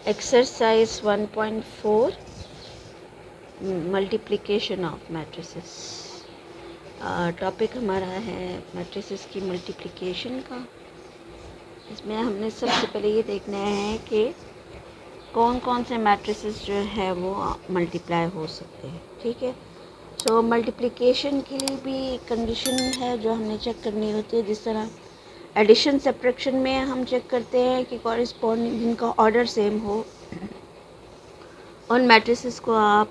Exercise 1.4 multiplication of matrices. Topic हमारा है matrices की मल्टीप्लिकेशन का। इसमें हमने सबसे पहले ये देखना है कि कौन कौन से मैट्रिसेस जो है वो मल्टीप्लाई हो सकते हैं। ठीक है, सो मल्टीप्लिकेशन के लिए भी कंडीशन है जो हमने चेक करनी होती है। जिस तरह एडिशन सब्ट्रैक्शन में हम चेक करते हैं कि कॉरेस्पॉन्डिंग जिनका ऑर्डर सेम हो, उन मैट्रिसेस को आप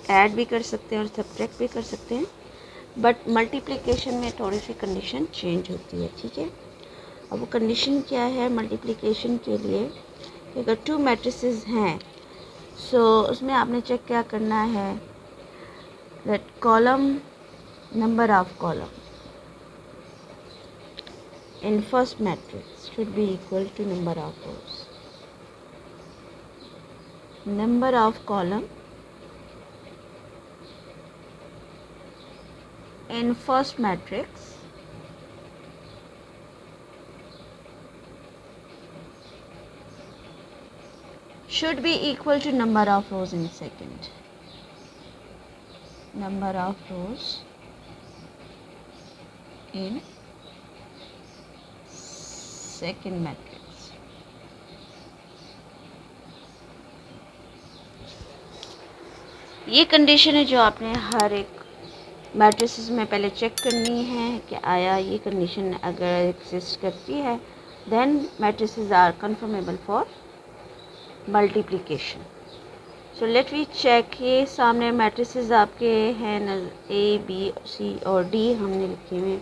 ऐड भी कर सकते हैं और सब्ट्रैक्ट भी कर सकते हैं। बट मल्टीप्लिकेशन में थोड़ी सी कंडीशन चेंज होती है। ठीक है, अब वो कंडीशन क्या है मल्टीप्लिकेशन के लिए? अगर टू मैट्रिसेस हैं सो उसमें आपने चेक क्या करना है, that column number of column in first matrix should be equal to number of rows. Number of column in first matrix should be equal to number of rows in second. Number of rows in second matrix. ये condition है जो आपने हर एक matrices में पहले check करनी है कि आया ये कंडीशन अगर एग्जिस्ट करती है then matrices are conformable for multiplication. So let we check. ये सामने मैट्रिसेस आपके हैं ए बी सी और डी हमने लिखे हुए हैं।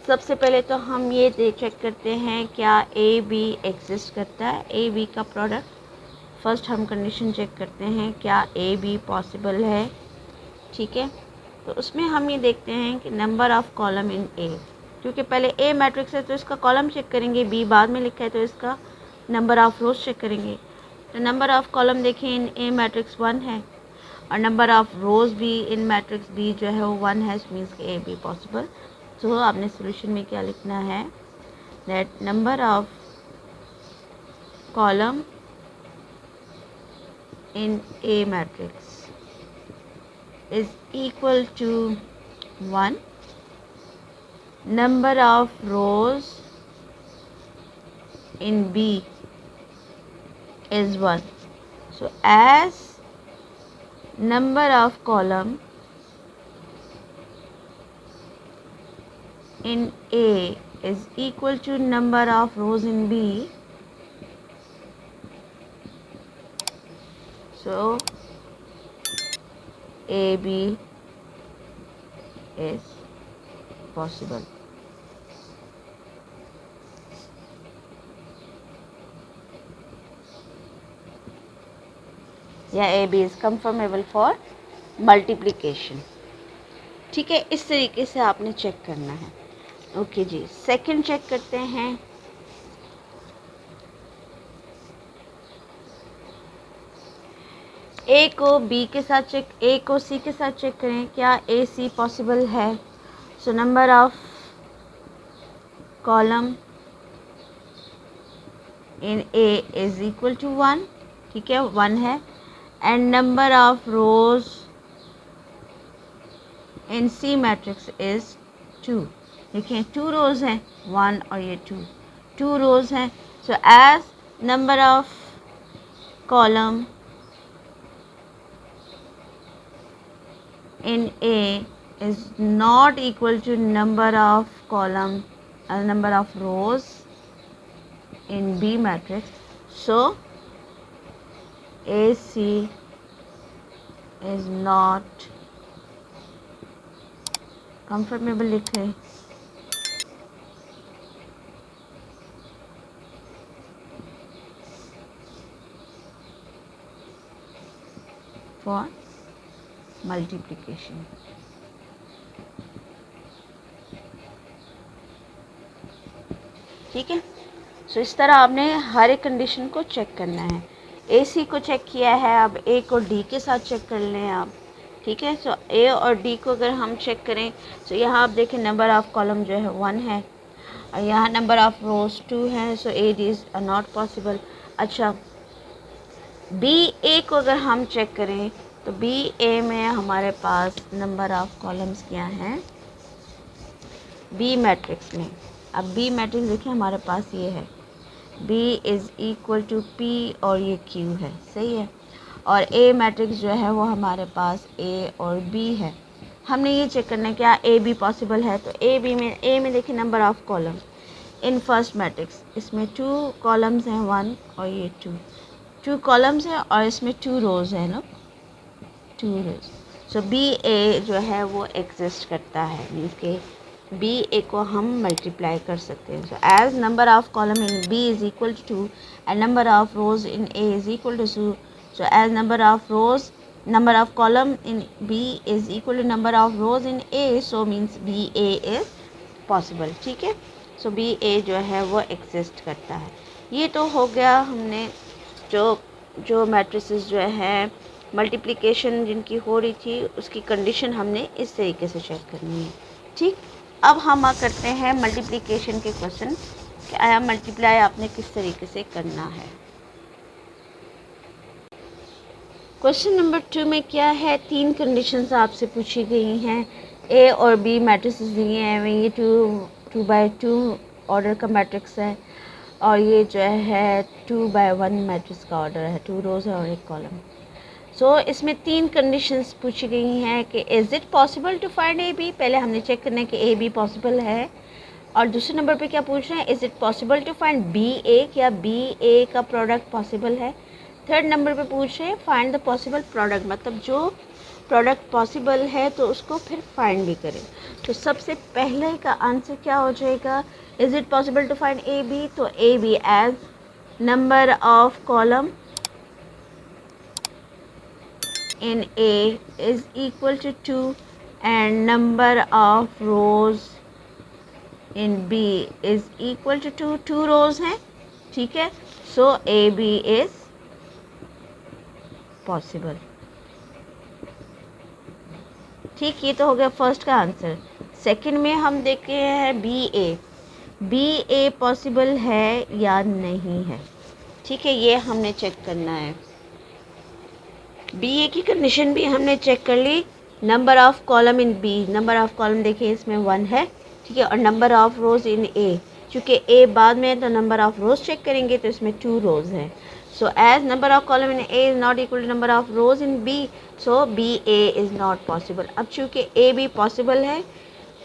सबसे पहले तो हम ये चेक करते हैं क्या ए बी एग्जिस्ट करता है, ए बी का प्रोडक्ट। फर्स्ट हम कंडीशन चेक करते हैं क्या ए बी पॉसिबल है। ठीक है, तो उसमें हम ये देखते हैं कि नंबर ऑफ़ कॉलम इन ए, क्योंकि पहले ए मैट्रिक्स है तो इसका कॉलम चेक करेंगे, बी बाद में लिखा है तो इसका नंबर ऑफ़ रोज चेक करेंगे। तो नंबर ऑफ़ कॉलम देखें इन ए मैट्रिक्स 1 है और नंबर ऑफ़ रोज भी इन मैट्रिक्स बी जो है वो 1 है, मीन्स कि ए बी पॉसिबल। तो आपने सोल्यूशन में क्या लिखना है, that number of column in A matrix is equal to 1. Number of rows in B is 1. So as number of column in A is equal to number of rows in B, so AB is possible. या AB is conformable for multiplication. ठीक है, इस तरीके से आपने check करना है। Okay जी, second check करते हैं। ए को बी के साथ चेक, ए को सी के साथ चेक करें क्या ए सी पॉसिबल है। So number of column in A is equal to 1। ठीक है, 1 है। And number of rows in C matrix is 2। देखिए 2 रोज हैं, 1 और ये 2 रोज हैं। So as number of column in A is not equal to number of column number of rows in B matrix, so AC is not conformable लिखे for multiplication. ठीक है, सो इस तरह आपने हर एक कंडीशन को चेक करना है। ए सी को चेक किया है, अब ए को डी के साथ चेक कर लें आप। ठीक है, सो ए और डी को अगर हम चेक करें तो यहाँ आप देखें नंबर ऑफ़ कॉलम जो है 1 है और यहाँ नंबर ऑफ़ रोज 2 हैं, so A D is not possible. अच्छा, बी ए को अगर हम चेक करें तो बी ए में हमारे पास नंबर ऑफ कॉलम्स क्या हैं बी मैट्रिक्स में। अब बी मैट्रिक्स देखिए हमारे पास ये है B is equal to P और ये Q है, सही है। और A मैट्रिक्स जो है वो हमारे पास A और B है। हमने ये चेक करना है क्या A B पॉसिबल है, तो A में देखिए number of column in first matrix, इसमें 2 कॉलम्स हैं 1 और ये 2 कॉलम्स हैं और इसमें 2 रोज़ है ना 2 रोज़। सो बी ए जो है वो एग्जिस्ट करता है, मीन्स के बी ए को हम मल्टीप्लाई कर सकते हैं। So as number of column in B is equal to 2 and number of rows in A is equal to 2, so as number of column in B is equal to number of rows in A, so means B A is possible, ठीक है। सो B ए जो है वो exist करता है। ये तो हो गया हमने जो मैट्रिसेस जो है मल्टीप्लिकेशन जिनकी हो रही थी उसकी कंडीशन हमने इस तरीके से चेक करनी है, ठीक। अब हम करते हैं मल्टीप्लिकेशन के क्वेश्चन कि आया मल्टीप्लाई आपने किस तरीके से करना है। क्वेश्चन नंबर 2 में क्या है, 3 कंडीशंस आपसे पूछी गई हैं। ए और बी मैट्रिक्स दिए हैं, ये 2x2 ऑर्डर का मैट्रिक्स है और ये जो है 2x1 मैट्रिक्स का ऑर्डर है, 2 रोज़ है और 1 कॉलम। सो इसमें 3 कंडीशंस पूछी गई हैं कि is it possible to find A B. पहले हमने चेक करना है कि ए बी पॉसिबल है, और दूसरे नंबर पे क्या पूछ रहे हैं, is it possible to find B A, क्या बी ए का प्रोडक्ट पॉसिबल है। थर्ड नंबर पे पूछ रहे हैं फाइंड द पॉसिबल प्रोडक्ट, मतलब जो प्रोडक्ट पॉसिबल है तो उसको फिर फाइंड भी करें। तो सबसे पहले का आंसर क्या हो जाएगा, is it possible to find A B, तो A B as number of column in A is equal to 2 and number of rows in B is equal to 2 rows हैं, ठीक है। So A B is possible, ठीक। ये तो हो गया first का आंसर। सेकंड में हम देख रहे हैं बी ए पॉसिबल है या नहीं है, ठीक है, ये हमने चेक करना है। बी ए की कंडीशन भी हमने चेक कर ली। Number of column in B, number of column देखिए इसमें 1 है, ठीक है, और नंबर ऑफ रोज़ इन ए, चूँकि ए बाद में है तो नंबर ऑफ रोज़ चेक करेंगे तो इसमें 2 रोज़ हैं। So as number of column in A is not equal to number of rows in B, so B A is not possible. अब चूँकि ए बी पॉसिबल है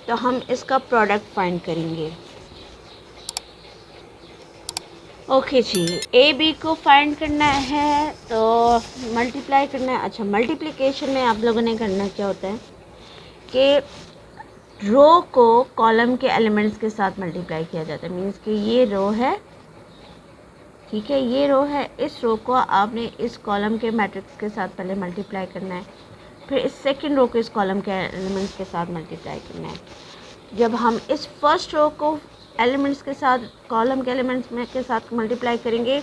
तो हम इसका प्रोडक्ट फाइंड करेंगे। ओके जी, ए बी को फाइंड करना है तो मल्टीप्लाई करना है। अच्छा, मल्टीप्लिकेशन में आप लोगों ने करना क्या होता है कि रो को कॉलम के एलिमेंट्स के साथ मल्टीप्लाई किया जाता है। मीन्स कि ये रो है, ठीक है, ये रो है, इस रो को आपने इस कॉलम के मैट्रिक्स के साथ पहले मल्टीप्लाई करना है, फिर इस सेकेंड रो को इस कॉलम के एलिमेंट्स के साथ मल्टीप्लाई करना है। जब हम इस फर्स्ट रो को एलिमेंट्स के साथ कॉलम के एलिमेंट्स में के साथ मल्टीप्लाई करेंगे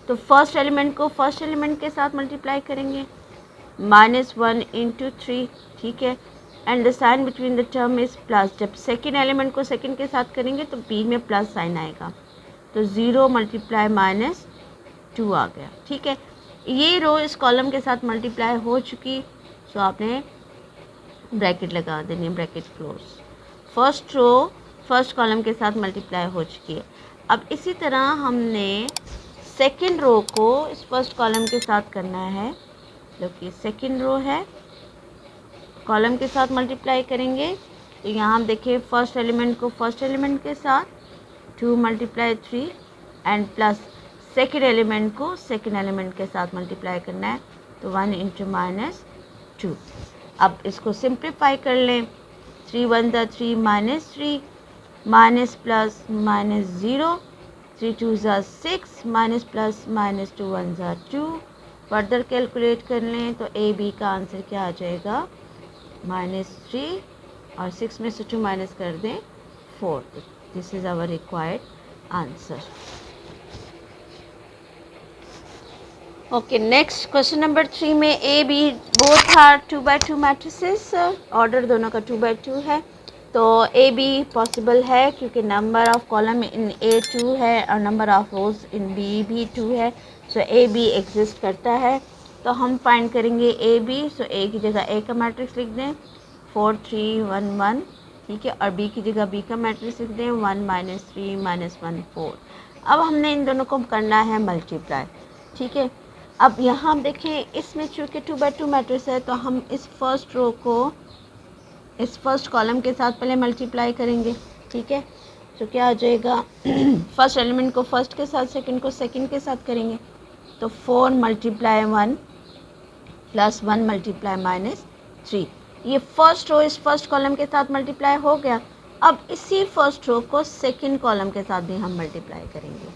तो फर्स्ट एलिमेंट को फर्स्ट एलिमेंट के साथ मल्टीप्लाई करेंगे, -1 × 3, ठीक है, and the sign between the term is plus. जब सेकेंड एलिमेंट को सेकेंड के साथ करेंगे तो बी में प्लस साइन आएगा, तो 0 × -2 आ गया, ठीक है। ये रो इस कॉलम के साथ मल्टीप्लाई हो चुकी, सो आपने ब्रैकेट लगा देनी, bracket close. First row first column के साथ मल्टीप्लाई हो चुकी है। अब इसी तरह हमने सेकंड रो को इस फर्स्ट कॉलम के साथ करना है, जो कि सेकंड रो है, कॉलम के साथ मल्टीप्लाई करेंगे तो यहाँ हम देखिए फर्स्ट एलिमेंट को फर्स्ट एलिमेंट के साथ 2 × 3 एंड प्लस सेकंड एलिमेंट को सेकंड एलिमेंट के साथ मल्टीप्लाई करना है, तो 1 × -2। अब इसको सिंप्लीफाई कर लें, 3 × 1 = 3 -3 minus plus -0, 3 × 2 = 6, minus plus -2 × 1 = 2। Further calculate कर लें तो ए बी का आंसर क्या आ जाएगा, -3 और 6 में से 2 माइनस कर दें 4। This is our required answer. Okay, next question number 3 में A B both are 2x2 matrices, order दोनों का 2x2 है, तो ए बी पॉसिबल है क्योंकि number of column in A 2 है और number of rows in B भी 2 है। सो ए बी एग्जिस्ट करता है, तो हम फाइंड करेंगे ए बी। सो ए की जगह ए का मैट्रिक्स लिख दें 4 3 1 1, ठीक है, और बी की जगह बी का मैट्रिक्स लिख दें 1 -3 -1 4। अब हमने इन दोनों को करना है मल्टीप्लाई, ठीक है। अब यहाँ देखें, इसमें चूँकि 2 बाई 2 मैट्रिक्स है, तो हम इस फर्स्ट रो को इस फर्स्ट कॉलम के साथ पहले मल्टीप्लाई करेंगे, ठीक है। तो क्या आ जाएगा, फर्स्ट एलिमेंट को फर्स्ट के साथ, सेकंड को सेकंड के साथ करेंगे, तो 4 मल्टीप्लाई 1 प्लस 1 मल्टीप्लाई -3। ये फर्स्ट रो इस फर्स्ट कॉलम के साथ मल्टीप्लाई हो गया। अब इसी फर्स्ट रो को सेकंड कॉलम के साथ भी हम मल्टीप्लाई करेंगे,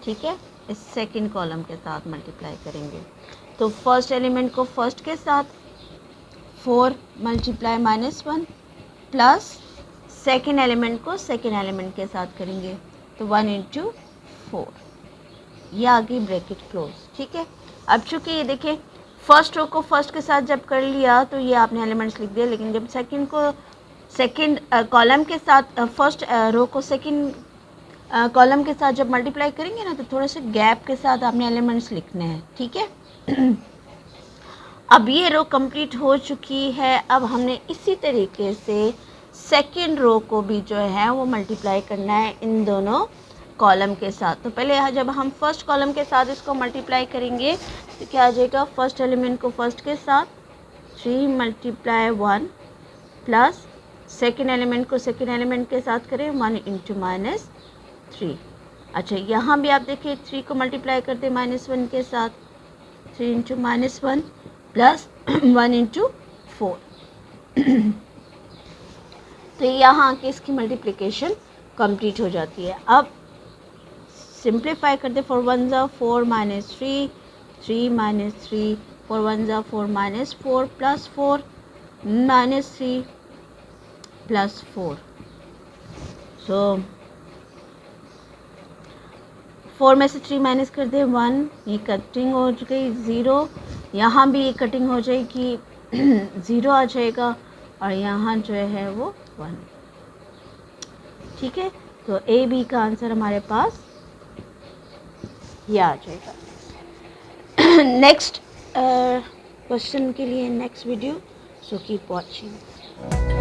ठीक है, इस सेकंड कॉलम के साथ मल्टीप्लाई करेंगे। तो फर्स्ट एलिमेंट को फर्स्ट के साथ 4 मल्टीप्लाई -1 प्लस सेकेंड एलिमेंट को सेकेंड एलिमेंट के साथ करेंगे, तो 1 × 4, ये आगे ब्रैकेट क्लोज, ठीक है। अब चूँकि ये देखें, फर्स्ट रो को फर्स्ट के साथ जब कर लिया तो ये आपने एलिमेंट्स लिख दिए, लेकिन जब सेकंड को सेकंड कॉलम के साथ फर्स्ट रो को सेकंड कॉलम के साथ जब मल्टीप्लाई करेंगे ना, तो थोड़े से गैप के साथ आपने एलिमेंट्स लिखने हैं, ठीक है। अब ये रो कंप्लीट हो चुकी है। अब हमने इसी तरीके से सेकंड रो को भी जो है वो मल्टीप्लाई करना है इन दोनों कॉलम के साथ। तो पहले जब हम फर्स्ट कॉलम के साथ इसको मल्टीप्लाई करेंगे तो क्या आ जाएगा, फर्स्ट एलिमेंट को फर्स्ट के साथ 3 मल्टीप्लाई 1 प्लस सेकेंड एलिमेंट को सेकेंड एलिमेंट के साथ करें 1 × -3। अच्छा, यहाँ भी आप देखिए 3 को मल्टीप्लाई करते -1 के साथ, 3 × -1 प्लस 1 × 4। तो यहाँ की इसकी मल्टीप्लिकेशन कंप्लीट हो जाती है। अब सिंप्लीफाई करते, 4 1 ज़ा 4 -3, 3 -3, 4 1 ज़ा 4 -4 प्लस 4 -3 प्लस 4। सो 4 में से 3 माइनस कर दे 1, ये कटिंग हो गई 0, यहाँ भी ये कटिंग हो जाएगी 0 आ जाएगा, और यहाँ जो है वो 1, ठीक है। तो ए बी का आंसर हमारे पास ये आ जाएगा। नेक्स्ट क्वेश्चन के लिए next video, so keep watching.